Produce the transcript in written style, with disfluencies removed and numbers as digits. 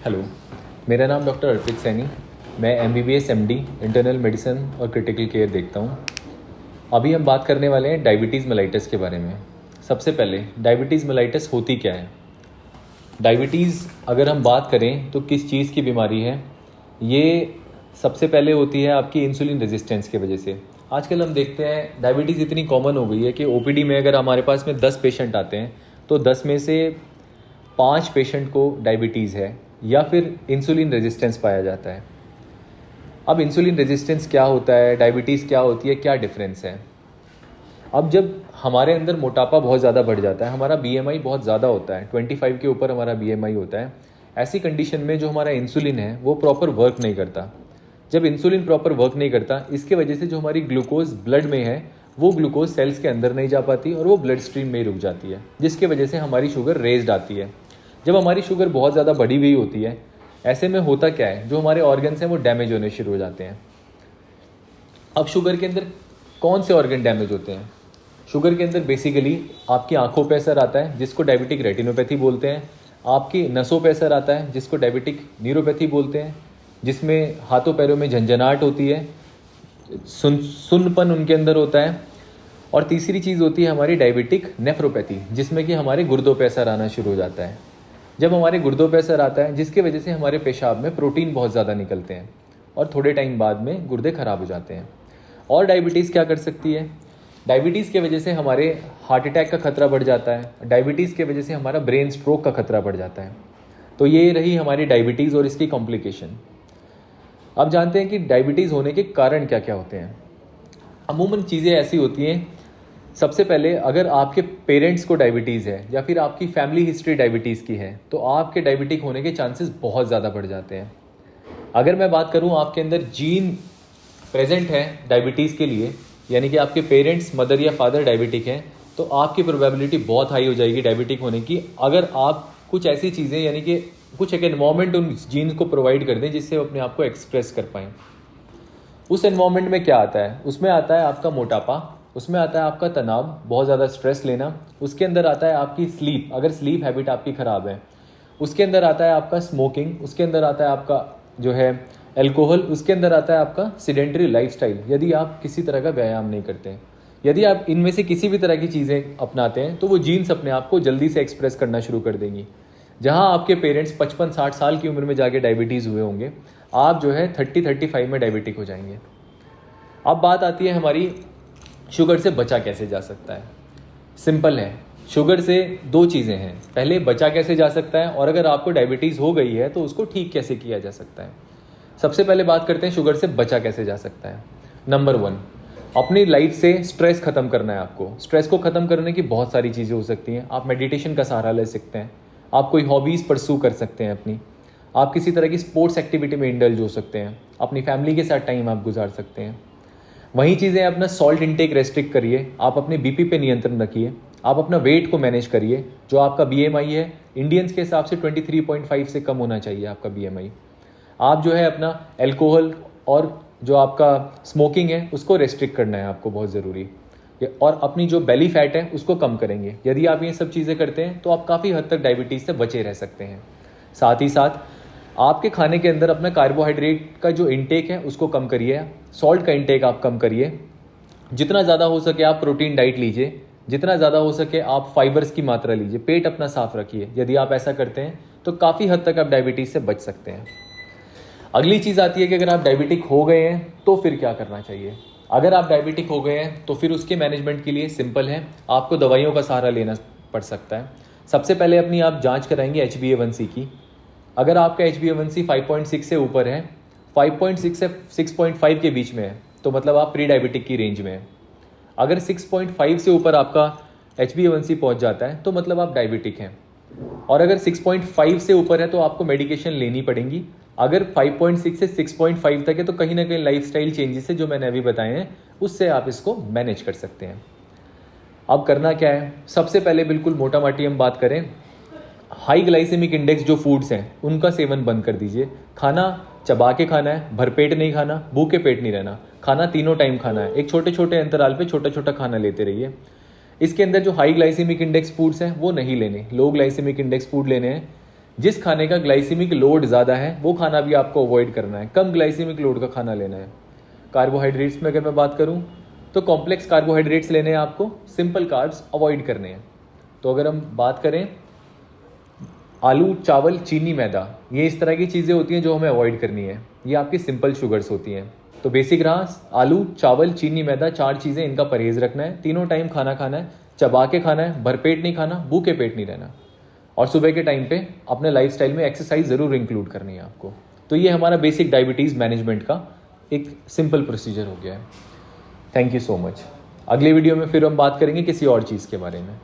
Hello, मेरा नाम doctor अर्पित सैनी। मैं MBBS MD इंटरनल मेडिसिन और क्रिटिकल केयर देखता हूँ। अभी हम बात करने वाले हैं डायबिटीज़ मेलाइटस के बारे में। सबसे पहले डायबिटीज़ मेलाइटस होती क्या है? डायबिटीज़ अगर हम बात करें तो किस चीज़ की बीमारी है? ये सबसे पहले होती है आपकी इंसुलिन रेजिस्टेंस की वजह से। आजकल हम देखते हैं डायबिटीज़ इतनी कॉमन हो गई है कि OPD में अगर हमारे पास में 10 पेशेंट आते हैं तो 10 में से 5 पेशेंट को डायबिटीज़ है या फिर इंसुलिन रेजिस्टेंस पाया जाता है। अब इंसुलिन रेजिस्टेंस क्या होता है, डायबिटीज़ क्या होती है, क्या डिफरेंस है? अब जब हमारे अंदर मोटापा बहुत ज़्यादा बढ़ जाता है, हमारा BMI बहुत ज़्यादा होता है, 25 के ऊपर हमारा BMI होता है, ऐसी कंडीशन में जो हमारा इंसुलिन है वो प्रॉपर वर्क नहीं करता। जब इंसुलिन प्रॉपर वर्क नहीं करता, इसके वजह से जो हमारी ग्लूकोज ब्लड में है वो ग्लूकोज सेल्स के अंदर नहीं जा पाती और वो ब्लड स्ट्रीम में ही रुक जाती है, जिसकी वजह से हमारी शुगर रेज्ड आती है। जब हमारी शुगर बहुत ज़्यादा बढ़ी हुई होती है, ऐसे में होता क्या है, जो हमारे ऑर्गन्स हैं वो डैमेज होने शुरू हो जाते हैं। अब शुगर के अंदर कौन से ऑर्गन डैमेज होते हैं? शुगर के अंदर बेसिकली आपकी आंखों पे असर आता है, जिसको डायबिटिक रेटिनोपैथी बोलते हैं। आपकी नसों पे असर आता है, जिसको डायबिटिक न्यूरोपैथी बोलते हैं, जिसमें हाथों पैरों में झंझनाहट होती है, सुन्नपन उनके अंदर होता है। और तीसरी चीज़ होती है हमारी डायबिटिक नेफ्रोपैथी, जिसमें कि हमारे गुर्दों पे असर आना शुरू हो जाता है। जब हमारे गुर्दों पे असर आता है, जिसकी वजह से हमारे पेशाब में प्रोटीन बहुत ज़्यादा निकलते हैं और थोड़े टाइम बाद में गुर्दे ख़राब हो जाते हैं। और डायबिटीज़ क्या कर सकती है? डायबिटीज़ के वजह से हमारे हार्ट अटैक का खतरा बढ़ जाता है। डायबिटीज़ के वजह से हमारा ब्रेन स्ट्रोक का खतरा बढ़ जाता है। तो ये रही हमारी डायबिटीज़ और इसकी कॉम्प्लिकेशन। अब जानते हैं कि डायबिटीज़ होने के कारण क्या क्या होते हैं। अमूमन चीज़ें ऐसी होती हैं, सबसे पहले अगर आपके पेरेंट्स को डायबिटीज़ है या फिर आपकी फैमिली हिस्ट्री डायबिटीज़ की है तो आपके डायबिटिक होने के चांसेस बहुत ज़्यादा बढ़ जाते हैं। अगर मैं बात करूं आपके अंदर जीन प्रेजेंट है डायबिटीज़ के लिए, यानी कि आपके पेरेंट्स मदर या फादर डायबिटिक हैं, तो आपकी प्रोबेबिलिटी बहुत हाई हो जाएगी डायबिटिक होने की, अगर आप कुछ ऐसी चीज़ें यानी कि कुछ एक एनवायरमेंट उन जीन्स को प्रोवाइड कर दें जिससे वो अपने आप को एक्सप्रेस कर पाएँ। उस एनवायरमेंट में क्या आता है? उसमें आता है आपका मोटापा, उसमें आता है आपका तनाव, बहुत ज़्यादा स्ट्रेस लेना, उसके अंदर आता है आपकी स्लीप, अगर स्लीप हैबिट आपकी ख़राब है, उसके अंदर आता है आपका स्मोकिंग, उसके अंदर आता है आपका जो है एल्कोहल, उसके अंदर आता है आपका सीडेंटरी लाइफस्टाइल, यदि आप किसी तरह का व्यायाम नहीं करते हैं। यदि आप इनमें से किसी भी तरह की चीज़ें अपनाते हैं तो वो जीन्स अपने आप को जल्दी से एक्सप्रेस करना शुरू कर देंगी। जहाँ आपके पेरेंट्स 55-60 साल की उम्र में जाके डायबिटीज़ हुए होंगे, आप जो है 30-35 में डायबिटिक हो जाएंगे। अब बात आती है हमारी शुगर से बचा कैसे जा सकता है। सिंपल है, शुगर से दो चीज़ें हैं, पहले बचा कैसे जा सकता है और अगर आपको डायबिटीज़ हो गई है तो उसको ठीक कैसे किया जा सकता है। सबसे पहले बात करते हैं शुगर से बचा कैसे जा सकता है। नंबर 1, अपनी लाइफ से स्ट्रेस खत्म करना है आपको। स्ट्रेस को ख़त्म करने की बहुत सारी चीज़ें हो सकती हैं। आप मेडिटेशन का सहारा ले सकते हैं, आप कोई हॉबीज़ परसू कर सकते हैं अपनी, आप किसी तरह की स्पोर्ट्स एक्टिविटी में इंडल्ज हो सकते हैं, अपनी फैमिली के साथ टाइम आप गुजार सकते हैं। वही चीज़ें अपना सॉल्ट इंटेक रेस्ट्रिक्ट करिए, आप अपने BP पे नियंत्रण रखिए, आप अपना वेट को मैनेज करिए। जो आपका BMI है इंडियंस के हिसाब से 23.5 से कम होना चाहिए आपका BMI। आप जो है अपना एल्कोहल और जो आपका स्मोकिंग है उसको रेस्ट्रिक्ट करना है आपको, बहुत ज़रूरी। और अपनी जो बेली फैट है उसको कम करेंगे। यदि आप ये सब चीज़ें करते हैं तो आप काफ़ी हद तक डायबिटीज़ से बचे रह सकते हैं। साथ ही साथ आपके खाने के अंदर अपना कार्बोहाइड्रेट का जो इंटेक है उसको कम करिए, सॉल्ट का इंटेक आप कम करिए। जितना ज़्यादा हो सके आप प्रोटीन डाइट लीजिए, जितना ज़्यादा हो सके आप फाइबर्स की मात्रा लीजिए, पेट अपना साफ रखिए। यदि आप ऐसा करते हैं तो काफ़ी हद तक आप डायबिटीज़ से बच सकते हैं। अगली चीज़ आती है कि अगर आप डायबिटिक हो गए हैं तो फिर क्या करना चाहिए। अगर आप डायबिटिक हो गए हैं तो फिर उसके मैनेजमेंट के लिए सिंपल है, आपको दवाइयों का सहारा लेना पड़ सकता है। सबसे पहले अपनी आप जांच कराएंगे HbA1c की। अगर आपका HbA1c 5.6 से ऊपर है, 5.6 से 6.5 के बीच में है, तो मतलब आप प्री डायबिटिक की रेंज में है। अगर 6.5 से ऊपर आपका HbA1c पहुंच जाता है तो मतलब आप डायबिटिक हैं। और अगर 6.5 से ऊपर है तो आपको मेडिकेशन लेनी पड़ेगी। अगर 5.6 से 6.5 तक है तो कहीं ना कहीं लाइफस्टाइल चेंजेस है जो मैंने अभी बताए हैं, उससे आप इसको मैनेज कर सकते हैं। अब करना क्या है? सबसे पहले बिल्कुल मोटा माटी हम बात करें, हाई ग्लाइसेमिक इंडेक्स जो फूड्स हैं उनका सेवन बंद कर दीजिए। खाना चबा के खाना है, भरपेट नहीं खाना, भूखे पेट नहीं रहना। खाना तीनों टाइम खाना है, एक छोटे छोटे अंतराल पे छोटा छोटा खाना लेते रहिए। इसके अंदर जो हाई ग्लाइसेमिक इंडेक्स फूड्स हैं वो नहीं लेने, लो ग्लाइसेमिक इंडेक्स फूड लेने हैं। जिस खाने का ग्लाइसेमिक लोड ज़्यादा है वो खाना भी आपको अवॉइड करना है, कम ग्लाइसेमिक लोड का खाना लेना है। कार्बोहाइड्रेट्स में अगर मैं बात करूँ तो कॉम्प्लेक्स कार्बोहाइड्रेट्स लेने हैं आपको, सिंपल कार्ब्स अवॉइड करने हैं। तो अगर हम बात करें आलू, चावल, चीनी, मैदा, ये इस तरह की चीज़ें होती हैं जो हमें अवॉइड करनी है। ये आपकी सिंपल शुगर्स होती हैं। तो बेसिक रहा, आलू, चावल, चीनी, मैदा, 4 चीज़ें, इनका परहेज़ रखना है। तीनों टाइम खाना खाना है, चबा के खाना है, भरपेट नहीं खाना, भूखे पेट नहीं रहना। और सुबह के टाइम पे अपने लाइफस्टाइल में एक्सरसाइज ज़रूर इंक्लूड करनी है आपको। तो ये हमारा बेसिक डायबिटीज़ मैनेजमेंट का एक सिंपल प्रोसीजर हो गया है। Thank you so much. अगले वीडियो में फिर हम बात करेंगे किसी और चीज़ के बारे में।